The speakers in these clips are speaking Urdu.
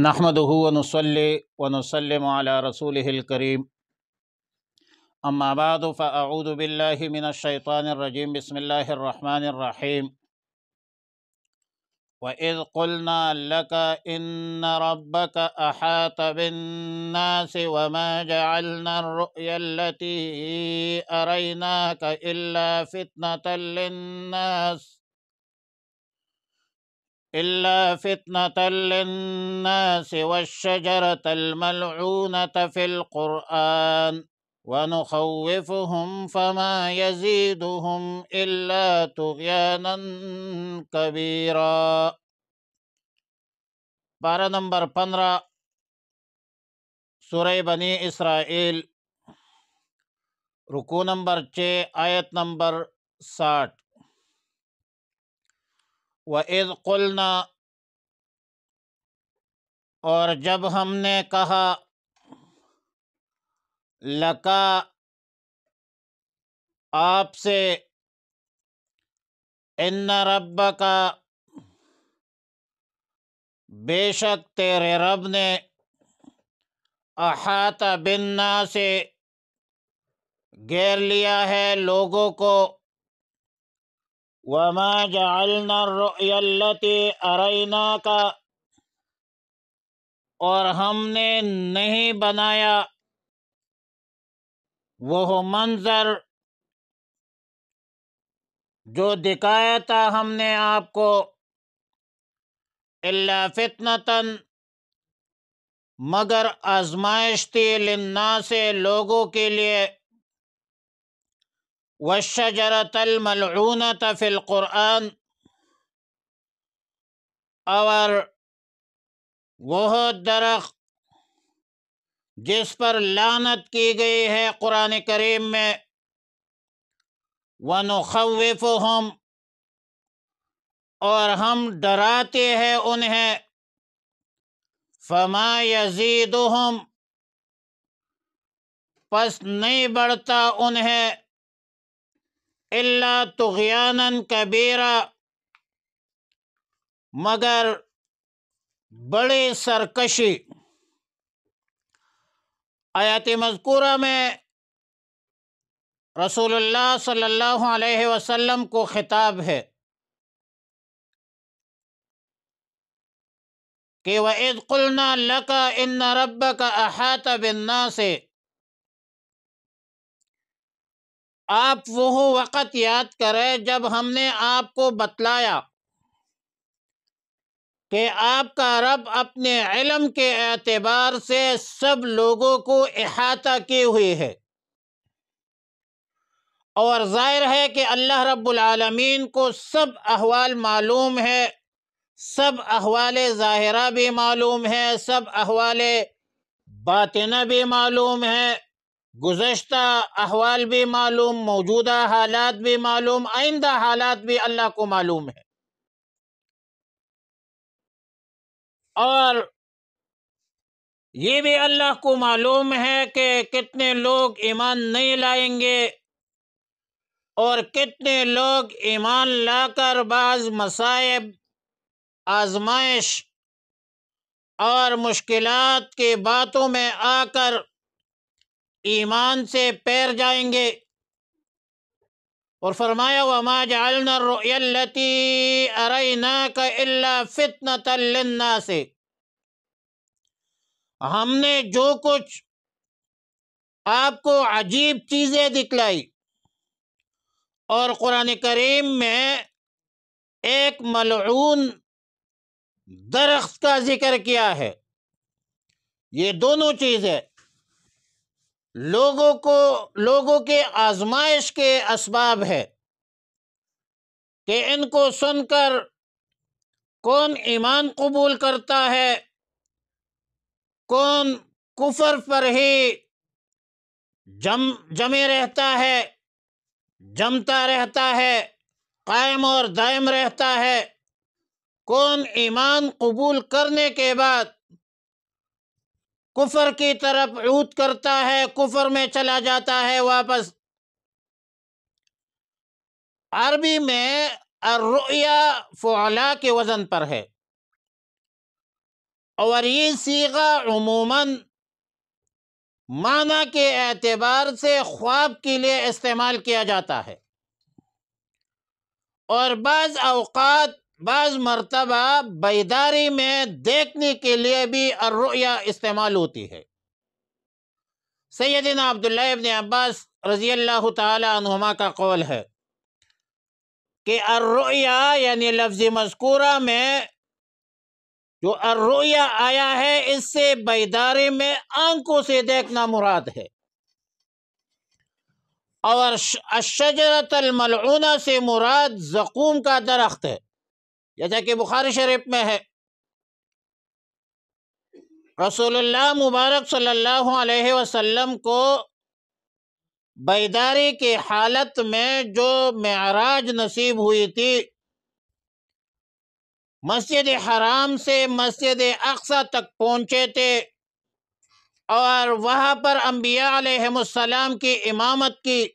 نحمده ونصلي ونسلم على رسوله الكريم أما بعد فأعوذ بالله من الشيطان الرجيم بسم الله الرحمن الرحيم وإذ قلنا لك إن ربك أحاط بالناس وما جعلنا الرؤيا التي أريناك إلا فتنة للناس والشجرة الملعونة في القرآن ونخوفهم فما يزيدهم إلا طغيانا كبيرا۔ پارہ نمبر 15 سورہ بنی اسرائیل، رکوع نمبر 6، آیت نمبر 60۔ وَإِذْ قُلْنَا، اور جب ہم نے کہا، لَکَا، آپ سے، اِنَّ رَبَّکَ، بے شک تیرے رب نے، احاط بالناس، گھیر لیا ہے لوگوں کو، وما جعلنا الرؤیا التي اریناک، اور ہم نے نہیں بنایا وہ منظر جو دکھایا تھا ہم نے آپ کو، الا فتنةً، مگر آزمائش تھی، للناس، لوگوں کے لیے، والشجرة الملعونة فی القرآن، اور وہ درخت جس پر لعنت کی گئی ہے قرآن کریم میں، وَنُخَوِّفُهُمْ، اور ہم ڈراتے ہیں انہیں، فَمَا يَزِيدُهُمْ، پس نہیں بڑھتا انہیں، إِلَّا طُغْيَانًا كَبِيرًا، مگر بڑی سرکشی۔ آیات مذکورہ میں رسول اللہ صلی اللہ علیہ وسلم کو خطاب ہے کہ وَإِذْ قُلْنَا لَكَ إِنَّ رَبَّكَ أَحَاطَ بِالنَّاسِ، آپ وہ وقت یاد کریں جب ہم نے آپ کو بتلایا کہ آپ کا رب اپنے علم کے اعتبار سے سب لوگوں کو احاطہ کی ہوئی ہے، اور ظاہر ہے کہ اللہ رب العالمین کو سب احوال معلوم ہے، سب احوال ظاہرہ بھی معلوم ہے، سب احوال باطنہ بھی معلوم ہے، گزشتہ احوال بھی معلوم، موجودہ حالات بھی معلوم، آئندہ حالات بھی اللہ کو معلوم ہے، اور یہ بھی اللہ کو معلوم ہے کہ کتنے لوگ ایمان نہیں لائیں گے اور کتنے لوگ ایمان لا کر بعض مصائب، آزمائش اور مشکلات کی باتوں میں آ کر ایمان سے پیر جائیں گے، اور فرمایا وَمَا جَعَلْنَا الرُّؤْيَا الَّتِي أَرَيْنَاكَ إِلَّا فِتْنَةً لِلنَّاسِ، ہم نے جو کچھ آپ کو عجیب چیزیں دکھلائی، اور قرآن کریم میں ایک ملعون درخت کا ذکر کیا ہے، یہ دونوں چیزیں لوگوں کے آزمائش کے اسباب ہے کہ ان کو سن کر کون ایمان قبول کرتا ہے، کون کفر پر ہی جمے رہتا ہے، جمتا رہتا ہے، قائم اور دائم رہتا ہے، کون ایمان قبول کرنے کے بعد کفر کی طرف عود کرتا ہے، کفر میں چلا جاتا ہے واپس۔ عربی میں الرؤیا فعلا کے وزن پر ہے، اور یہ صیغہ عموماً معنی کے اعتبار سے خواب کے لیے استعمال کیا جاتا ہے، اور بعض اوقات بعض مرتبہ بیداری میں دیکھنے کے لیے بھی الرؤیا استعمال ہوتی ہے۔ سیدنا عبداللہ ابن عباس رضی اللہ تعالی عنہما کا قول ہے کہ الرؤیا یعنی لفظ مذکورہ میں جو الرؤیا آیا ہے اس سے بیداری میں آنکھوں سے دیکھنا مراد ہے، اور الشجرۃ الملعونہ سے مراد زقوم کا درخت ہے، جیسا کہ بخاری شریف میں ہے۔ رسول اللہ مبارک صلی اللہ علیہ وسلم کو بیداری کی حالت میں جو معراج نصیب ہوئی تھی، مسجد حرام سے مسجد اقصی تک پہنچے تھے، اور وہاں پر انبیاء علیہم السلام کی امامت کی،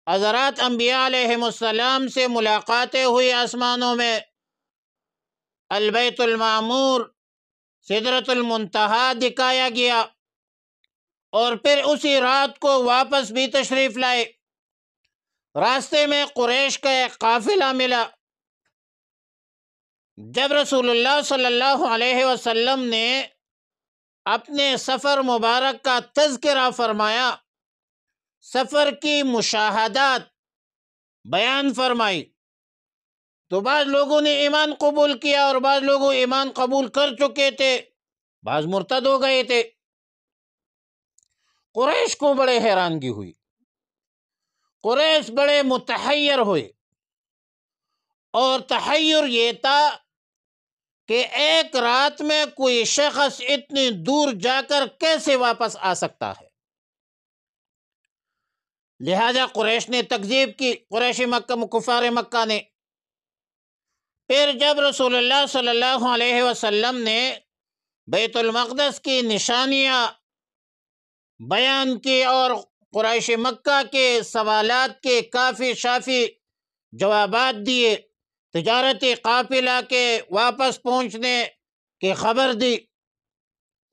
حضرات انبیاء علیہم السلام سے ملاقاتیں ہوئی آسمانوں میں، البیت المعمور، سدرۃ المنتہا دکھایا گیا، اور پھر اسی رات کو واپس بھی تشریف لائے۔ راستے میں قریش کا ایک قافلہ ملا۔ جب رسول اللہ صلی اللہ علیہ وسلم نے اپنے سفر مبارک کا تذکرہ فرمایا، سفر کی مشاہدات بیان فرمائی، تو بعض لوگوں نے ایمان قبول کیا اور بعض لوگوں ایمان قبول کر چکے تھے، بعض مرتد ہو گئے تھے۔ قریش کو بڑے حیرانگی ہوئی، قریش بڑے متحیر ہوئے، اور تحیر یہ تھا کہ ایک رات میں کوئی شخص اتنی دور جا کر کیسے واپس آ سکتا ہے۔ لہذا قریش نے تکذیب کی، قریشی مکہ، کفار مکہ نے۔ پھر جب رسول اللہ صلی اللہ علیہ وسلم نے بیت المقدس کی نشانیاں بیان کی اور قریش مکہ کے سوالات کے کافی شافی جوابات دیے، تجارتی قافلہ کے واپس پہنچنے کی خبر دی،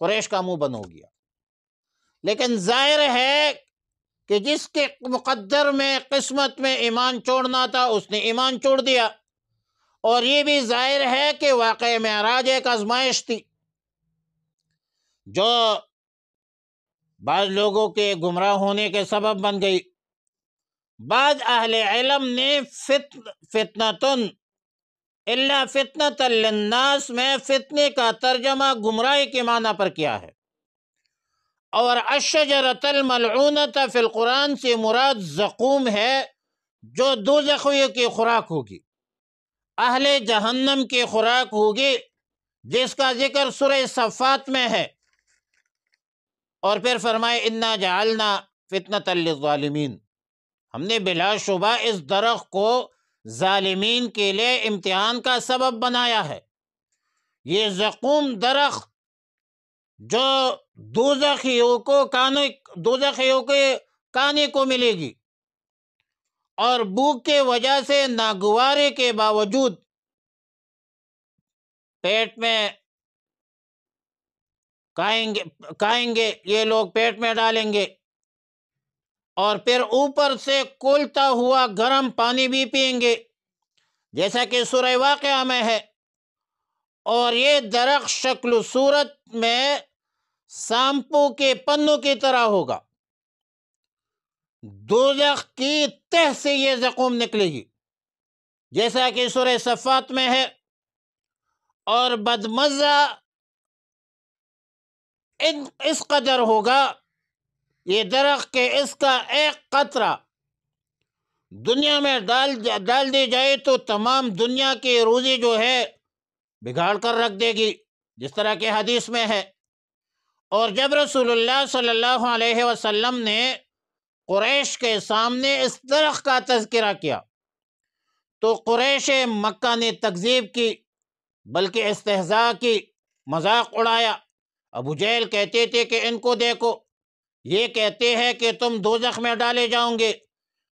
قریش کا منہ بند ہو گیا۔ لیکن ظاہر ہے کہ جس کے مقدر میں، قسمت میں ایمان چھوڑنا تھا اس نے ایمان چھوڑ دیا، اور یہ بھی ظاہر ہے کہ واقعہ معراج ایک آزمائش تھی جو بعض لوگوں کے گمراہ ہونے کے سبب بن گئی۔ بعض اہل علم نے فتنۃ الا فتنۃ للناس میں فتنے کا ترجمہ گمراہی کے معنی پر کیا ہے، اور الشجرۃ الملعونۃ فی القرآن سے مراد زقوم ہے، جو دوزخیوں کی خوراک ہوگی، اہل جہنم کی خوراک ہوگی، جس کا ذکر سورہ صفات میں ہے۔ اور پھر فرمائے انا جعلنا فتنۃ للظالمین، ہم نے بلا شبہ اس درخت کو ظالمین کے لیے امتحان کا سبب بنایا ہے۔ یہ زقوم درخت جو دوزخیوں کے کھانے کو ملے گی، اور بھوک کے وجہ سے ناگواری کے باوجود پیٹ میں کھائیں گے، یہ لوگ پیٹ میں ڈالیں گے، اور پھر اوپر سے کھولتا ہوا گرم پانی بھی پئیں گے، جیسا کہ سورہ واقعہ میں ہے۔ اور یہ درخت شکل و صورت میں سامپو کے پنوں کی طرح ہوگا، دوزخ کی تہ سے یہ زقوم نکلے گی، جیسا کہ سورہ صفات میں ہے، اور بدمزہ اس قدر ہوگا یہ درخت کہ اس کا ایک قطرہ دنیا میں ڈال دی جائے تو تمام دنیا کی روزی جو ہے بگاڑ کر رکھ دے گی، جس طرح کہ حدیث میں ہے۔ اور جب رسول اللہ صلی اللہ علیہ وسلم نے قریش کے سامنے اس درخت کا تذکرہ کیا تو قریش مکہ نے تکذیب کی، بلکہ استہزاء کی، مذاق اڑایا۔ ابو جہل کہتے تھے کہ ان کو دیکھو، یہ کہتے ہیں کہ تم دوزخ میں ڈالے جاؤ گے،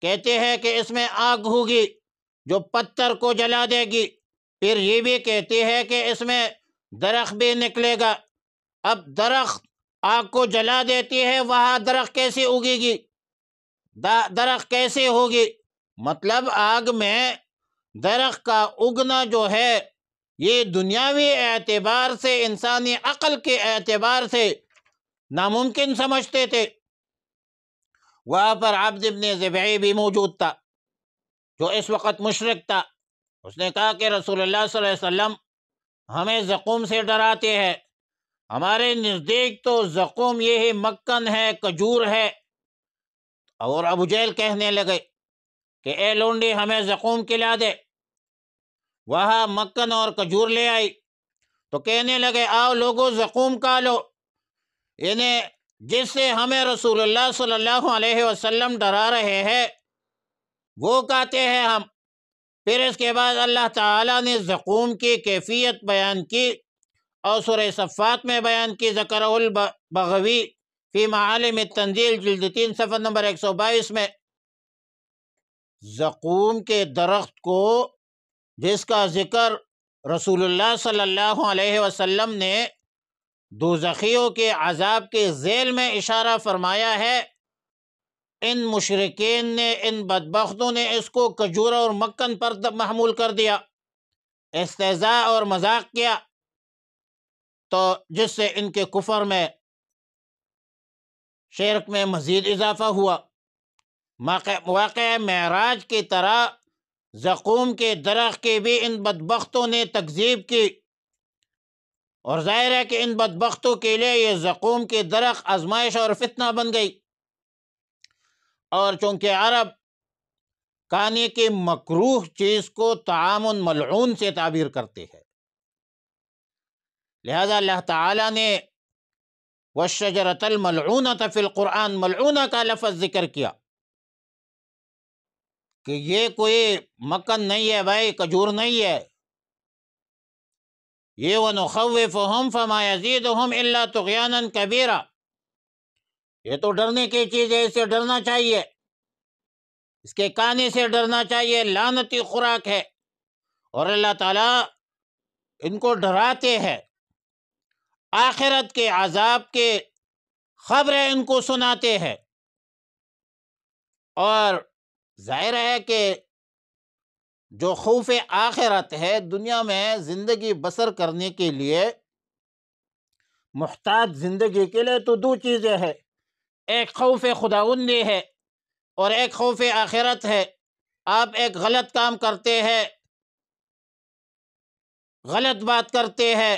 کہتے ہیں کہ اس میں آگ ہوگی جو پتھر کو جلا دے گی، پھر یہ بھی کہتے ہیں کہ اس میں درخت بھی نکلے گا۔ اب درخت آگ کو جلا دیتی ہے، وہاں درخت کیسے اگے گی؟ درخت کیسے ہوگی؟ مطلب آگ میں درخت کا اگنا جو ہے یہ دنیاوی اعتبار سے، انسانی عقل کے اعتبار سے ناممکن سمجھتے تھے۔ وہاں پر عبد ابن ذبیح بھی موجود تھا جو اس وقت مشرک تھا۔ اس نے کہا کہ رسول اللہ صلی اللہ علیہ وسلم ہمیں زقوم سے ڈراتے ہیں، ہمارے نزدیک تو زقوم یہی مکن ہے، کھجور ہے۔ اور ابو جہل کہنے لگے کہ اے لونڈی ہمیں زقوم کھلا دے۔ وہاں مکن اور کھجور لے آئی تو کہنے لگے آؤ لوگو زقوم کھا لو، یعنی جس سے ہمیں رسول اللہ صلی اللہ علیہ وسلم ڈرا رہے ہیں وہ کہتے ہیں ہم۔ پھر اس کے بعد اللہ تعالیٰ نے زقوم کی کیفیت بیان کی اور سورہ صفات میں بیان کی۔ ذکرہ البغوی فی معالم التنزیل جلد 3 صفحہ نمبر 122 میں زقوم کے درخت کو، جس کا ذکر رسول اللہ صلی اللہ علیہ وسلم نے دوزخیوں کے عذاب کے ذیل میں اشارہ فرمایا ہے، ان مشرکین نے، ان بدبختوں نے اس کو کھجور اور مکن پر محمول کر دیا، استہزاء اور مذاق کیا، تو جس سے ان کے کفر میں، شرک میں مزید اضافہ ہوا۔ واقعہ معراج کی طرح زقوم کے درخت کی بھی ان بدبختوں نے تکذیب کی، اور ظاہر ہے کہ ان بدبختوں کے لیے یہ زقوم کے درخت آزمائش اور فتنہ بن گئی۔ اور چونکہ عرب کھانے کی مکروہ چیز کو طعام ملعون سے تعبیر کرتے ہیں، لہذا اللہ تعالیٰ نے وَالشَّجَرَةَ الْمَلْعُونَةَ فِي الْقُرْآن، ملعونہ کا لفظ ذکر کیا کہ یہ کوئی مکن نہیں ہے بھائی، کھجور نہیں ہے، یہ وَنُخَوِّفُهُمْ فَمَا يَزِيدُهُمْ إِلَّا طُغْيَانًا كَبِيرًا، یہ تو ڈرنے کی چیز ہے، اس سے ڈرنا چاہیے، اس کے کھانے سے ڈرنا چاہیے، لعنتی خوراک ہے۔ اور اللہ تعالیٰ ان کو ڈراتے ہیں، آخرت کے عذاب کے خبریں ان کو سناتے ہیں۔ اور ظاہر ہے کہ جو خوف آخرت ہے، دنیا میں زندگی بسر کرنے کے لیے، محتاج زندگی کے لیے تو دو چیزیں ہیں، ایک خوف خداوندی ہے اور ایک خوف آخرت ہے۔ آپ ایک غلط کام کرتے ہیں، غلط بات کرتے ہیں،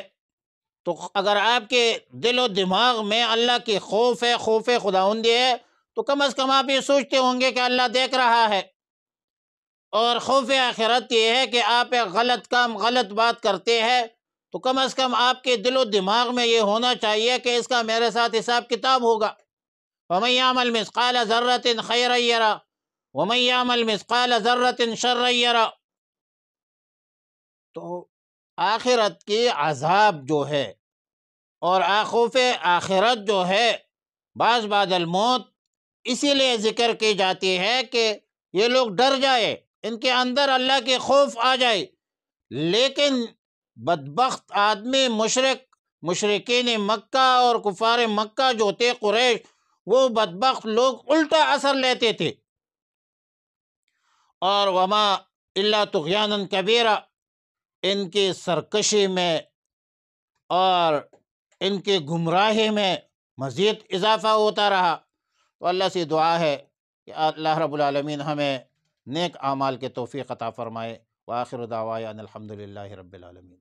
تو اگر آپ کے دل و دماغ میں اللہ کی خوف ہے، خوف خداوندی ہے، تو کم از کم آپ یہ سوچتے ہوں گے کہ اللہ دیکھ رہا ہے۔ اور خوف آخرت یہ ہے کہ آپ ایک غلط کام، غلط بات کرتے ہیں، تو کم از کم آپ کے دل و دماغ میں یہ ہونا چاہیے کہ اس کا میرے ساتھ حساب کتاب ہوگا۔ وَمَن يَعْمَلْ مِثْقَالَ ذَرَّةٍ خَيْرًا يَرَهُ وَمَن يَعْمَلْ مِثْقَالَ ذَرَّةٍ شَرًّا يَرَهُ۔ تو آخرت کی عذاب جو ہے اور خوف آخرت جو ہے، بعض بعد الموت اسی لیے ذکر کی جاتی ہے کہ یہ لوگ ڈر جائے، ان کے اندر اللہ کے خوف آ جائے۔ لیکن بدبخت آدمی، مشرکین مکہ اور کفار مکہ جو تھے، قریش، وہ بدبخت لوگ الٹا اثر لیتے تھے، اور وما الا طغیانا کبیرا، ان کی سرکشی میں اور ان کی گمراہی میں مزید اضافہ ہوتا رہا۔ تو اللہ سے دعا ہے کہ اللہ رب العالمین ہمیں نیک اعمال کے توفیق عطا فرمائے۔ وآخر دعوانا الحمد للہ رب العالمین۔